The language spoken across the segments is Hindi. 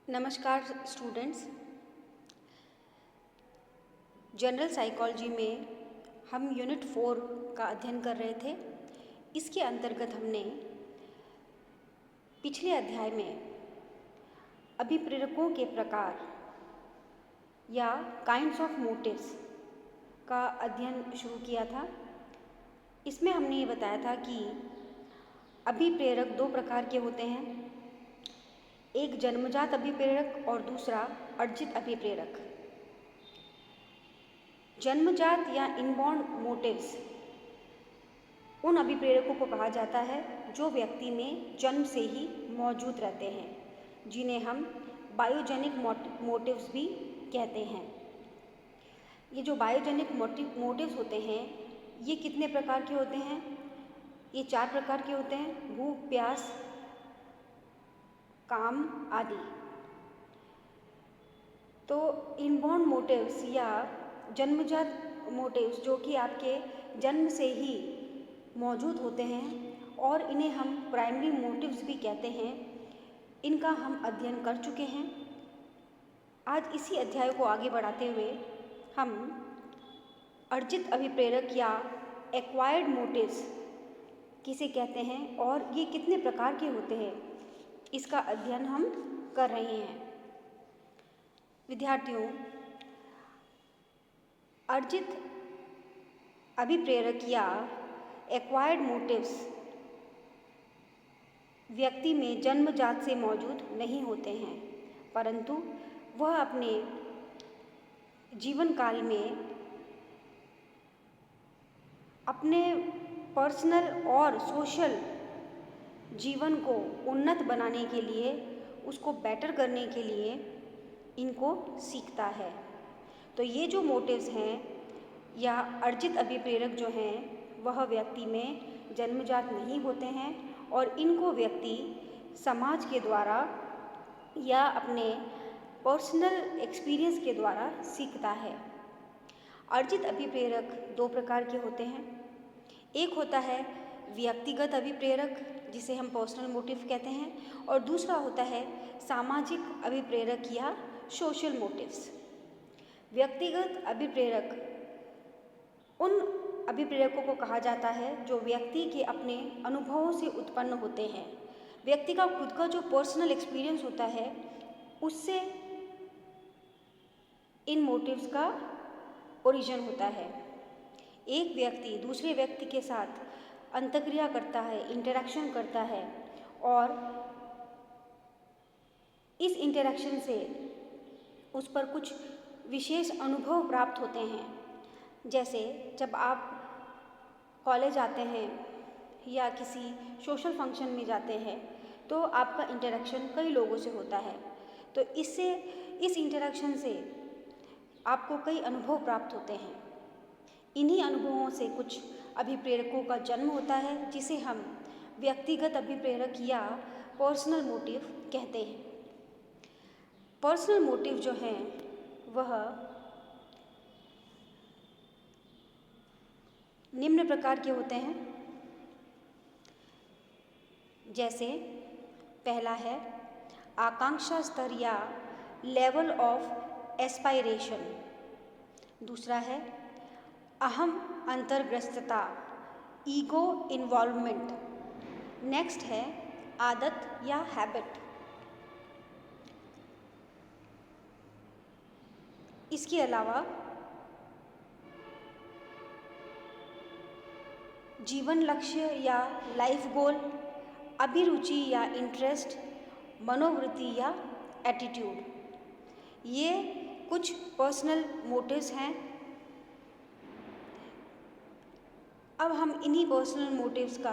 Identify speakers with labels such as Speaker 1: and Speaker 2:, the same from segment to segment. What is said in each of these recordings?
Speaker 1: नमस्कार स्टूडेंट्स। जनरल साइकोलॉजी में हम यूनिट 4 का अध्ययन कर रहे थे। इसके अंतर्गत हमने पिछले अध्याय में अभिप्रेरकों के प्रकार या काइंड्स ऑफ मोटिव्स का अध्ययन शुरू किया था। इसमें हमने ये बताया था कि अभिप्रेरक दो प्रकार के होते हैं, एक जन्मजात अभिप्रेरक और दूसरा अर्जित अभिप्रेरक। जन्मजात या इनबॉर्न मोटिव्स उन अभिप्रेरकों को कहा जाता है जो व्यक्ति में जन्म से ही मौजूद रहते हैं, जिन्हें हम बायोजेनिक मोटिव्स भी कहते हैं। ये जो बायोजेनिक मोटिव्स होते हैं ये कितने प्रकार के होते हैं? ये 4 प्रकार के होते हैं: भूख, प्यास, काम आदि। तो इनबॉर्न मोटिव्स या जन्मजात मोटिव्स जो कि आपके जन्म से ही मौजूद होते हैं और इन्हें हम प्राइमरी मोटिव्स भी कहते हैं, इनका हम अध्ययन कर चुके हैं। आज इसी अध्याय को आगे बढ़ाते हुए हम अर्जित अभिप्रेरक या एक्वायर्ड मोटिव्स किसे कहते हैं और ये कितने प्रकार के होते हैं, इसका अध्ययन हम कर रहे हैं। विद्यार्थियों, अर्जित अभिप्रेरक या एक्वायर्ड मोटिव्स व्यक्ति में जन्मजात से मौजूद नहीं होते हैं, परंतु वह अपने जीवन काल में अपने पर्सनल और सोशल जीवन को उन्नत बनाने के लिए, उसको बेटर करने के लिए इनको सीखता है। तो ये जो मोटिव्स हैं या अर्जित अभिप्रेरक जो हैं वह व्यक्ति में जन्मजात नहीं होते हैं और इनको व्यक्ति समाज के द्वारा या अपने पर्सनल एक्सपीरियंस के द्वारा सीखता है। अर्जित अभिप्रेरक दो प्रकार के होते हैं, एक होता है व्यक्तिगत अभिप्रेरक जिसे हम पर्सनल मोटिव कहते हैं और दूसरा होता है सामाजिक अभिप्रेरक या सोशल मोटिव्स। व्यक्तिगत अभिप्रेरक उन अभिप्रेरकों को कहा जाता है जो व्यक्ति के अपने अनुभवों से उत्पन्न होते हैं। व्यक्ति का खुद का जो पर्सनल एक्सपीरियंस होता है उससे इन मोटिव्स का ओरिजिन होता है। एक व्यक्ति दूसरे व्यक्ति के साथ अंतक्रिया करता है, इंटरेक्शन करता है और इस इंटरेक्शन से उस पर कुछ विशेष अनुभव प्राप्त होते हैं। जैसे जब आप कॉलेज आते हैं या किसी सोशल फंक्शन में जाते हैं तो आपका इंटरेक्शन कई लोगों से होता है, तो इस इंटरेक्शन से आपको कई अनुभव प्राप्त होते हैं। इन्हीं अनुभवों से कुछ अभिप्रेरकों का जन्म होता है जिसे हम व्यक्तिगत अभिप्रेरक या पर्सनल मोटिव कहते हैं। पर्सनल मोटिव जो हैं वह निम्न प्रकार के होते हैं, जैसे पहला है आकांक्षा स्तर या लेवल ऑफ एस्पायरेशन, दूसरा है अहम अंतर्ग्रस्तता ईगो इन्वॉल्वमेंट, नेक्स्ट है आदत या हैबिट। इसके अलावा जीवन लक्ष्य या लाइफ गोल, अभिरुचि या इंटरेस्ट, मनोवृत्ति या एटीट्यूड, ये कुछ पर्सनल मोटिव्स हैं। अब हम इन्हीं पर्सनल मोटिव्स का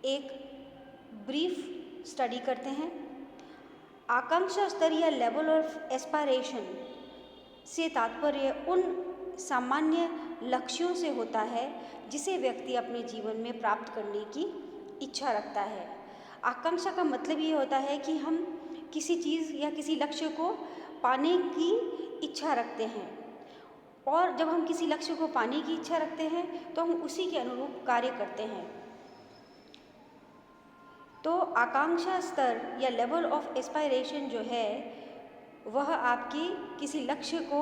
Speaker 1: एक ब्रीफ स्टडी करते हैं। आकांक्षा स्तर या लेवल ऑफ एस्पायरेशन से तात्पर्य उन सामान्य लक्ष्यों से होता है जिसे व्यक्ति अपने जीवन में प्राप्त करने की इच्छा रखता है। आकांक्षा का मतलब ये होता है कि हम किसी चीज़ या किसी लक्ष्य को पाने की इच्छा रखते हैं और जब हम किसी लक्ष्य को पाने की इच्छा रखते हैं तो हम उसी के अनुरूप कार्य करते हैं। तो आकांक्षा स्तर या लेवल ऑफ एस्पायरेशन जो है वह आपकी किसी लक्ष्य को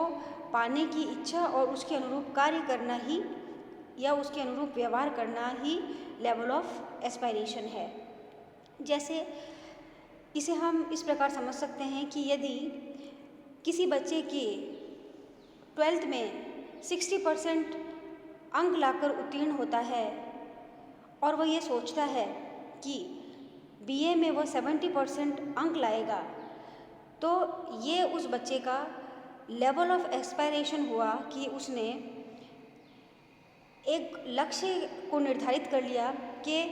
Speaker 1: पाने की इच्छा और उसके अनुरूप कार्य करना ही या उसके अनुरूप व्यवहार करना ही लेवल ऑफ एस्पायरेशन है। जैसे इसे हम इस प्रकार समझ सकते हैं कि यदि किसी बच्चे की 12th में 60% अंक लाकर उत्तीर्ण होता है और वह ये सोचता है कि बीए में वह 70% अंक लाएगा, तो ये उस बच्चे का लेवल ऑफ एस्पायरेशन हुआ कि उसने एक लक्ष्य को निर्धारित कर लिया कि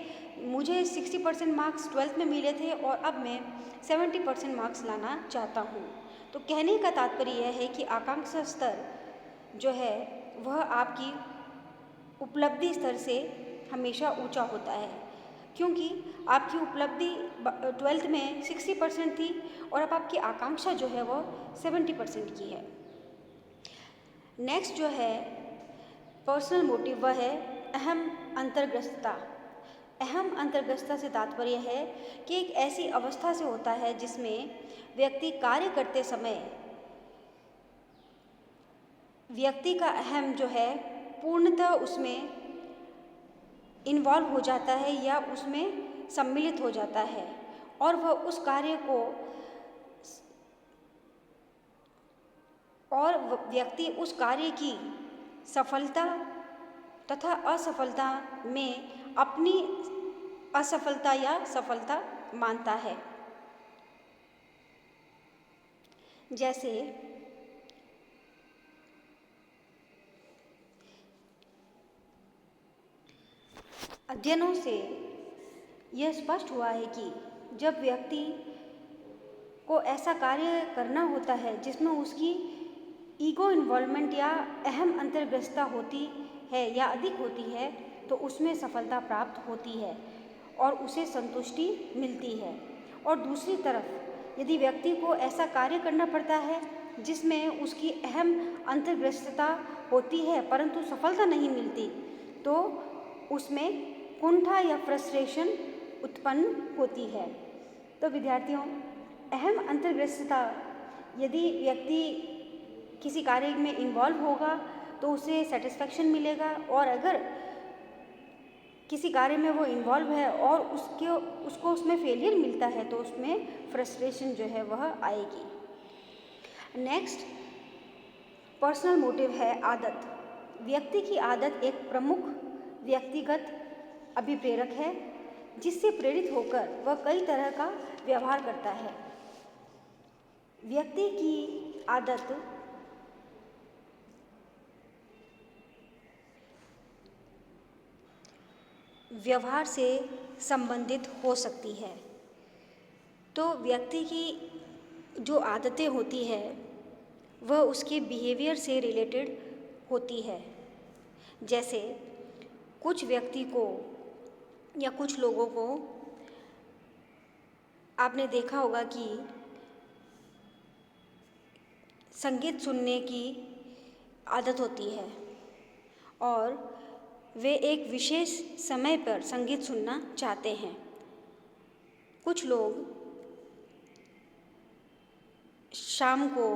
Speaker 1: मुझे 60% मार्क्स 12th में मिले थे और अब मैं 70% मार्क्स लाना चाहता हूँ। तो कहने का तात्पर्य यह है कि आकांक्षा स्तर जो है वह आपकी उपलब्धि स्तर से हमेशा ऊंचा होता है, क्योंकि आपकी उपलब्धि 12th में 60% थी और अब आपकी आकांक्षा जो है वह 70% की है। नेक्स्ट जो है पर्सनल मोटिव वह है अहम अंतर्ग्रस्तता। अहम अंतर्ग्रस्तता से तात्पर्य है कि एक ऐसी अवस्था से होता है जिसमें व्यक्ति कार्य करते समय व्यक्ति का अहम जो है पूर्णतः उसमें इन्वॉल्व हो जाता है या उसमें सम्मिलित हो जाता है और वह उस कार्य को और व्यक्ति उस कार्य की सफलता तथा असफलता में अपनी असफलता या सफलता मानता है। जैसे अध्ययनों से यह स्पष्ट हुआ है कि जब व्यक्ति को ऐसा कार्य करना होता है जिसमें उसकी ईगो इन्वॉल्वमेंट या अहम अंतर्ग्रस्तता होती है या अधिक होती है, तो उसमें सफलता प्राप्त होती है और उसे संतुष्टि मिलती है। और दूसरी तरफ यदि व्यक्ति को ऐसा कार्य करना पड़ता है जिसमें उसकी अहम अंतर्ग्रस्तता होती है परंतु सफलता नहीं मिलती, तो उसमें कुंठा या फ्रस्ट्रेशन उत्पन्न होती है। तो विद्यार्थियों, अहम अंतर्ग्रस्तता यदि व्यक्ति किसी कार्य में इन्वॉल्व होगा तो उसे सेटिस्फैक्शन मिलेगा, और अगर किसी कार्य में वो इन्वॉल्व है और उसको उसमें फेलियर मिलता है तो उसमें फ्रस्ट्रेशन जो है वह आएगी। नेक्स्ट पर्सनल मोटिव है आदत। व्यक्ति की आदत एक प्रमुख व्यक्तिगत अभिप्रेरक है जिससे प्रेरित होकर वह कई तरह का व्यवहार करता है। व्यक्ति की आदत व्यवहार से संबंधित हो सकती है। तो व्यक्ति की जो आदतें होती है वह उसके बिहेवियर से रिलेटेड होती है। जैसे कुछ व्यक्ति को या कुछ लोगों को आपने देखा होगा कि संगीत सुनने की आदत होती है और वे एक विशेष समय पर संगीत सुनना चाहते हैं। कुछ लोग शाम को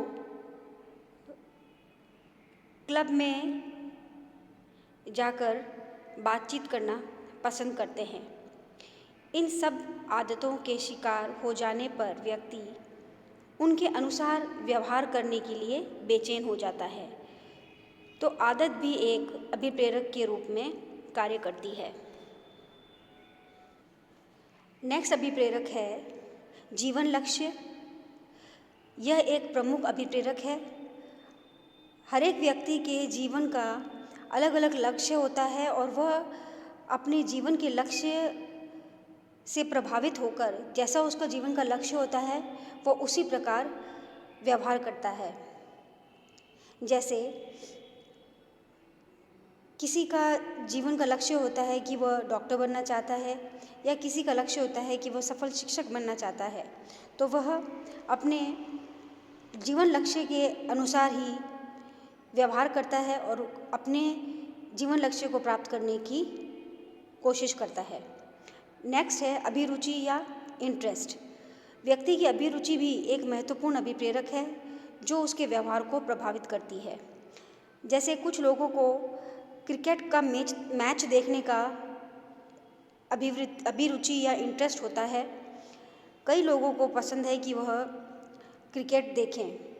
Speaker 1: क्लब में जाकर बातचीत करना पसंद करते हैं। इन सब आदतों के शिकार हो जाने पर व्यक्ति उनके अनुसार व्यवहार करने के लिए बेचैन हो जाता है। तो आदत भी एक अभिप्रेरक के रूप में कार्य करती है। नेक्स्ट अभिप्रेरक है जीवन लक्ष्य। यह एक प्रमुख अभिप्रेरक है। हर एक व्यक्ति के जीवन का अलग अलग लक्ष्य होता है और वह अपने जीवन के लक्ष्य से प्रभावित होकर जैसा उसका जीवन का लक्ष्य होता है वो उसी प्रकार व्यवहार करता है। जैसे किसी का जीवन का लक्ष्य होता है कि वह डॉक्टर बनना चाहता है या किसी का लक्ष्य होता है कि वह सफल शिक्षक बनना चाहता है, तो वह अपने जीवन लक्ष्य के अनुसार ही व्यवहार करता है और अपने जीवन लक्ष्य को प्राप्त करने की कोशिश करता है। नेक्स्ट है अभिरुचि या इंटरेस्ट। व्यक्ति की अभिरुचि भी एक महत्वपूर्ण अभिप्रेरक है जो उसके व्यवहार को प्रभावित करती है। जैसे कुछ लोगों को क्रिकेट का मैच देखने का अभिरुचि या इंटरेस्ट होता है। कई लोगों को पसंद है कि वह क्रिकेट देखें,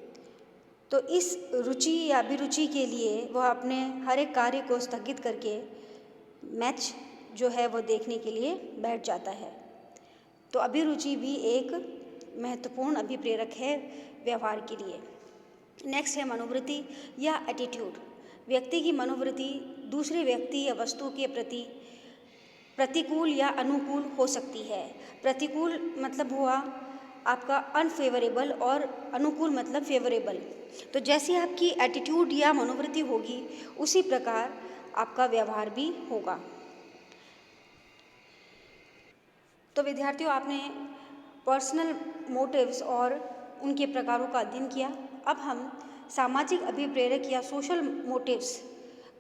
Speaker 1: तो इस रुचि या अभिरुचि के लिए वह अपने हर एक कार्य को स्थगित करके मैच जो है वो देखने के लिए बैठ जाता है। तो अभिरुचि भी एक महत्वपूर्ण अभिप्रेरक है व्यवहार के लिए। नेक्स्ट है मनोवृत्ति या एटीट्यूड। व्यक्ति की मनोवृत्ति दूसरे व्यक्ति या वस्तु के प्रति प्रतिकूल या अनुकूल हो सकती है। प्रतिकूल मतलब हुआ आपका अनफेवरेबल और अनुकूल मतलब फेवरेबल। तो जैसी आपकी एटीट्यूड या मनोवृत्ति होगी उसी प्रकार आपका व्यवहार भी होगा। तो विद्यार्थियों, आपने पर्सनल मोटिव्स और उनके प्रकारों का अध्ययन किया। अब हम सामाजिक अभिप्रेरक या सोशल मोटिव्स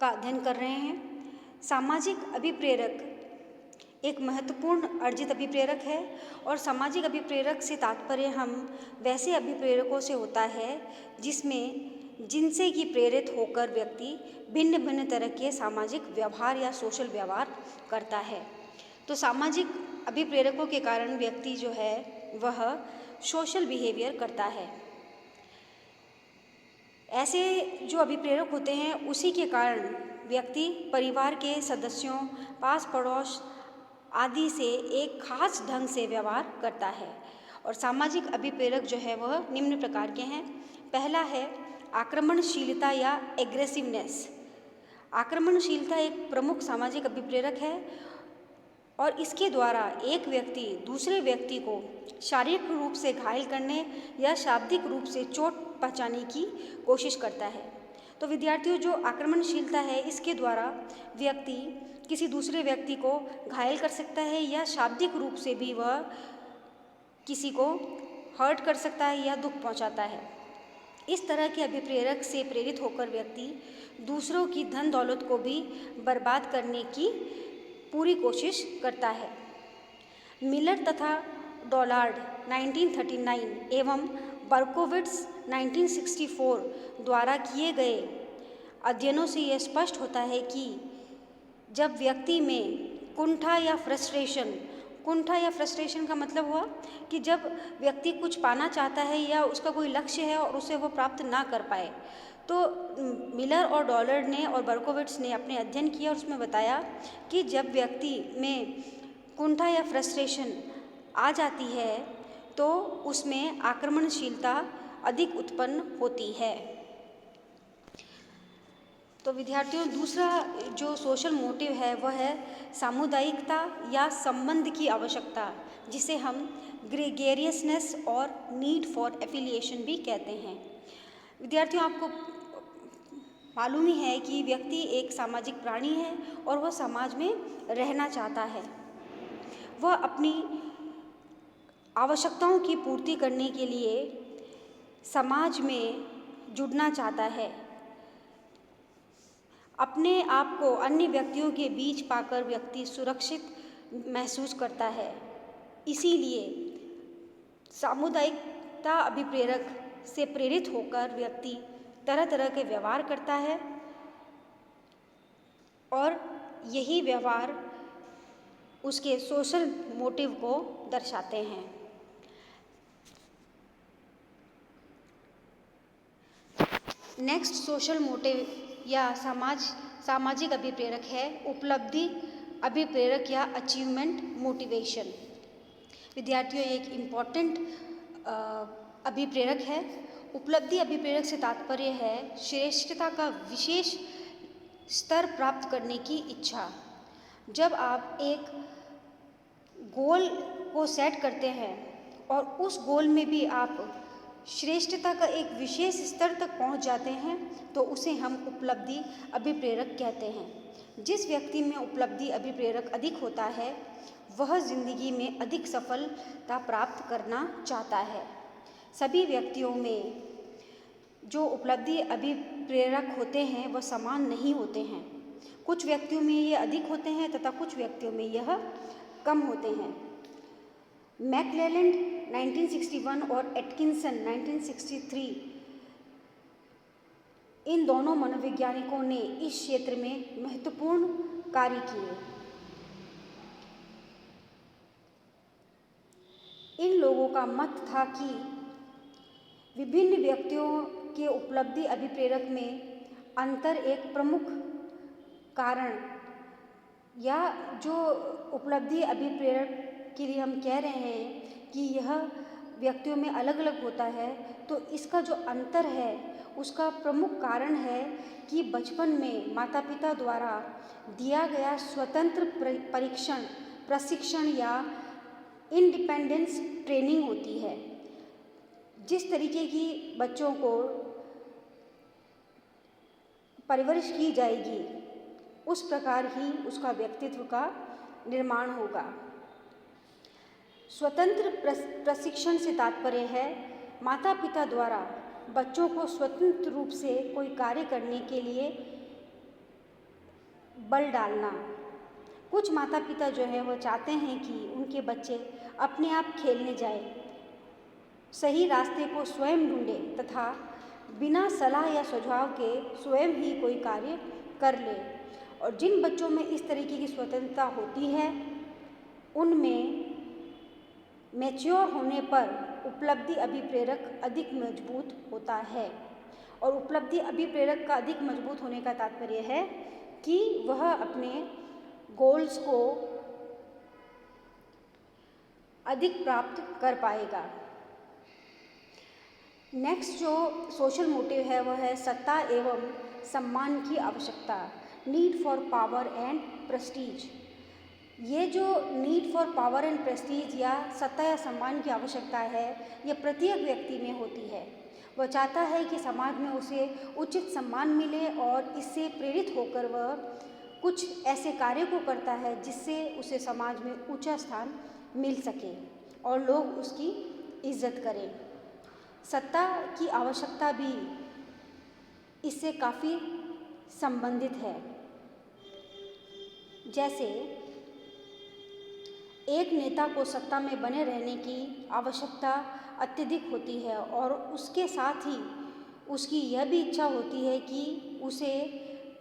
Speaker 1: का अध्ययन कर रहे हैं। सामाजिक अभिप्रेरक एक महत्वपूर्ण अर्जित अभिप्रेरक है और सामाजिक अभिप्रेरक से तात्पर्य हम वैसे अभिप्रेरकों से होता है जिनसे कि प्रेरित होकर व्यक्ति भिन्न भिन्न तरह के सामाजिक व्यवहार या सोशल व्यवहार करता है। तो सामाजिक अभिप्रेरकों के कारण व्यक्ति जो है वह सोशल बिहेवियर करता है। ऐसे जो अभिप्रेरक होते हैं उसी के कारण व्यक्ति परिवार के सदस्यों, पास पड़ोस आदि से एक खास ढंग से व्यवहार करता है। और सामाजिक अभिप्रेरक जो है वह निम्न प्रकार के हैं। पहला है आक्रमणशीलता या एग्रेसिवनेस। आक्रमणशीलता एक प्रमुख सामाजिक अभिप्रेरक है और इसके द्वारा एक व्यक्ति दूसरे व्यक्ति को शारीरिक रूप से घायल करने या शाब्दिक रूप से चोट पहुंचाने की कोशिश करता है। तो विद्यार्थियों, जो आक्रमणशीलता है इसके द्वारा व्यक्ति किसी दूसरे व्यक्ति को घायल कर सकता है या शाब्दिक रूप से भी वह किसी को हर्ट कर सकता है या दुख पहुंचाता है। इस तरह के अभिप्रेरक से प्रेरित होकर व्यक्ति दूसरों की धन दौलत को भी बर्बाद करने की पूरी कोशिश करता है। मिलर तथा डॉलार्ड 1939 एवं बर्कोविट्स 1964 द्वारा किए गए अध्ययनों से यह स्पष्ट होता है कि जब व्यक्ति में कुंठा या फ्रस्ट्रेशन का मतलब हुआ कि जब व्यक्ति कुछ पाना चाहता है या उसका कोई लक्ष्य है और उसे वो प्राप्त ना कर पाए, तो मिलर और डॉलर ने और बर्कोविट्स ने अपने अध्ययन किया और उसमें बताया कि जब व्यक्ति में कुंठा या फ्रस्ट्रेशन आ जाती है तो उसमें आक्रमणशीलता अधिक उत्पन्न होती है। तो विद्यार्थियों, दूसरा जो सोशल मोटिव है वह है सामुदायिकता या संबंध की आवश्यकता, जिसे हम ग्रेगेरियसनेस और नीड फॉर एफिलिएशन भी कहते हैं। विद्यार्थियों, आपको मालूम ही है कि व्यक्ति एक सामाजिक प्राणी है और वह समाज में रहना चाहता है। वह अपनी आवश्यकताओं की पूर्ति करने के लिए समाज में जुड़ना चाहता है। अपने आप को अन्य व्यक्तियों के बीच पाकर व्यक्ति सुरक्षित महसूस करता है। इसीलिए सामुदायिकता अभिप्रेरक से प्रेरित होकर व्यक्ति तरह तरह के व्यवहार करता है और यही व्यवहार उसके सोशल मोटिव को दर्शाते हैं। नेक्स्ट सोशल मोटिव या सामाजिक अभिप्रेरक है उपलब्धि अभिप्रेरक या अचीवमेंट मोटिवेशन। विद्यार्थियों, एक इम्पॉर्टेंट अभिप्रेरक है। उपलब्धि अभिप्रेरक से तात्पर्य है श्रेष्ठता का विशेष स्तर प्राप्त करने की इच्छा। जब आप एक गोल को सेट करते हैं और उस गोल में भी आप श्रेष्ठता का एक विशेष स्तर तक पहुंच जाते हैं तो उसे हम उपलब्धि अभिप्रेरक कहते हैं। जिस व्यक्ति में उपलब्धि अभिप्रेरक अधिक होता है वह जिंदगी में अधिक सफलता प्राप्त करना चाहता है। सभी व्यक्तियों में जो उपलब्धि अभिप्रेरक होते हैं वह समान नहीं होते हैं। कुछ व्यक्तियों में यह अधिक होते हैं तथा कुछ व्यक्तियों में यह कम होते हैं। मैकक्लेलैंड 1961 और एटकिंसन 1963 इन दोनों मनोवैज्ञानिकों ने इस क्षेत्र में महत्वपूर्ण कार्य किए। इन लोगों का मत था कि विभिन्न व्यक्तियों के उपलब्धि अभिप्रेरक में अंतर एक प्रमुख कारण, या जो उपलब्धि अभिप्रेरक के लिए हम कह रहे हैं कि यह व्यक्तियों में अलग अलग होता है, तो इसका जो अंतर है उसका प्रमुख कारण है कि बचपन में माता पिता द्वारा दिया गया स्वतंत्र प्रशिक्षण या इंडिपेंडेंस ट्रेनिंग होती है। जिस तरीके की बच्चों को परवरिश की जाएगी उस प्रकार ही उसका व्यक्तित्व का निर्माण होगा। स्वतंत्र प्रशिक्षण से तात्पर्य है माता पिता द्वारा बच्चों को स्वतंत्र रूप से कोई कार्य करने के लिए बल डालना। कुछ माता पिता जो है वो चाहते हैं कि उनके बच्चे अपने आप खेलने जाए, सही रास्ते को स्वयं ढूंढे तथा बिना सलाह या सुझाव के स्वयं ही कोई कार्य कर ले। और जिन बच्चों में इस तरीके की स्वतंत्रता होती है उनमें मैच्योर होने पर उपलब्धि अभिप्रेरक अधिक मजबूत होता है। और उपलब्धि अभिप्रेरक का अधिक मजबूत होने का तात्पर्य है कि वह अपने गोल्स को अधिक प्राप्त कर पाएगा। नेक्स्ट जो सोशल मोटिव है वह है सत्ता एवं सम्मान की आवश्यकता, need for power and Prestige. ये जो need for power and Prestige या सत्ता या सम्मान की आवश्यकता है, यह प्रत्येक व्यक्ति में होती है। वह चाहता है कि समाज में उसे उचित सम्मान मिले और इससे प्रेरित होकर वह कुछ ऐसे कार्य को करता है जिससे उसे समाज में ऊंचा स्थान मिल सके और लोग उसकी इज्जत करें। सत्ता की आवश्यकता भी इससे काफ़ी संबंधित है। जैसे एक नेता को सत्ता में बने रहने की आवश्यकता अत्यधिक होती है और उसके साथ ही उसकी यह भी इच्छा होती है कि उसे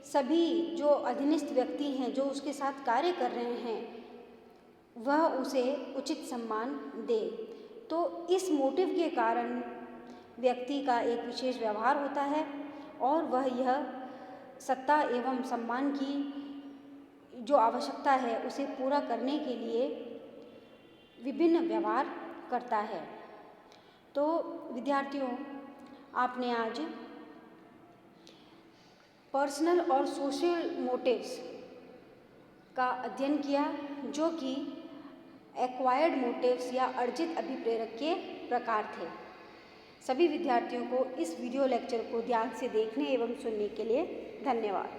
Speaker 1: सभी जो अधीनस्थ व्यक्ति हैं जो उसके साथ कार्य कर रहे हैं वह उसे उचित सम्मान दे। तो इस मोटिव के कारण व्यक्ति का एक विशेष व्यवहार होता है और वह यह सत्ता एवं सम्मान की जो आवश्यकता है उसे पूरा करने के लिए विभिन्न व्यवहार करता है। तो विद्यार्थियों, आपने आज पर्सनल और सोशल मोटिव्स का अध्ययन किया जो कि एक्वायर्ड मोटिव्स या अर्जित अभिप्रेरक के प्रकार थे। सभी विद्यार्थियों को इस वीडियो लेक्चर को ध्यान से देखने एवं सुनने के लिए धन्यवाद।